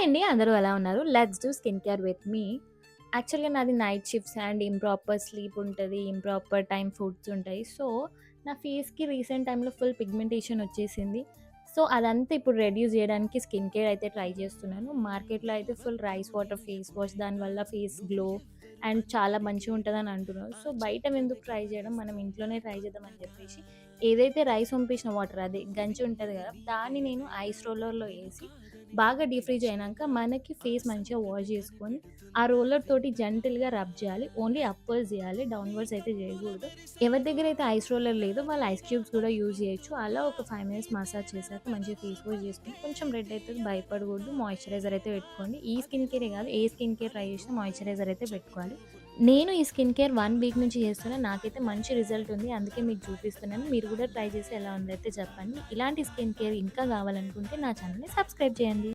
Hi అండి. అందరూ ఎలా ఉన్నారు? Let's do skin care with me. యాక్చువల్‌గా నాది night shifts and improper sleep ఉంటది. ఇంప్రాపర్ టైమ్ ఫుడ్స్ ఉంటాయి. సో, నా ఫేస్‌కి రీసెంట్ టైమ్‌లో ఫుల్ పిగ్మెంటేషన్ వచ్చేసింది. సో, అదంతా ఇప్పుడు రెడ్యూస్ జేయడానికి స్కిన్ కేర్ అయితే ట్రై చేస్తున్నాను. మార్కెట్‌లో అయితే full rice water face wash దానివల్ల ఫేస్ గ్లో అండ్ చాలా మంచిగుంటదని అంటున్నారు. సో, బయట ఎందుకు ట్రై చేయడం? మనం ఇంట్లోనే ట్రై చేద్దాం అని చెప్పేసి ఏదైతే రైస్ వంపేసిన వాటర్ అదే గంజి ఉంటది గదా! దాన్ని నేను ఐస్ రోలర్‌లో ఏసి బాగా డీప్ ఫ్రీజ్ అయినాక మనకి ఫేస్ మంచిగా వాష్ చేసుకొని, ఆ రోలర్ తోటి జెంటిల్‌గా రబ్ చేయాలి. ఓన్లీ అప్‌వర్డ్స్ చేయాలి. డౌన్‌వర్డ్స్ అయితే చేయకూడదు. ఎవరి దగ్గరైతే ఐస్ రోలర్ లేదో వాళ్ళు ఐస్ క్యూబ్స్ కూడా యూజ్ చేయొచ్చు. అలా ఒక 5 మినిట్స్ మసాజ్ చేశాక మంచిగా ఫేస్ వాష్ చేసుకొని కొంచెం రెడ్ అయితది భయపడకూడదు. మాయిశ్చరైజర్ అయితే పెట్టుకోండి. ఈ స్కిన్ కేరే కాదు ఏ స్కిన్ కేర్ ట్రై చేసినా మాయిశ్చరైజర్ అయితే పెట్టుకోవాలి. నేను ఈ స్కిన్ కేర్ 1 వీక్ నుంచి చేస్తున్నా. నాకైతే మంచి రిజల్ట్ ఉంది. అందుకే మీకు చూపిస్తున్నాను. మీరు కూడా ట్రై చేసి ఎలా ఉందో అయితే చెప్పండి. ఇలాంటి స్కిన్ కేర్ ఇంకా కావాలనుకుంటే నా ఛానెల్‌ని సబ్స్క్రైబ్ చేయండి.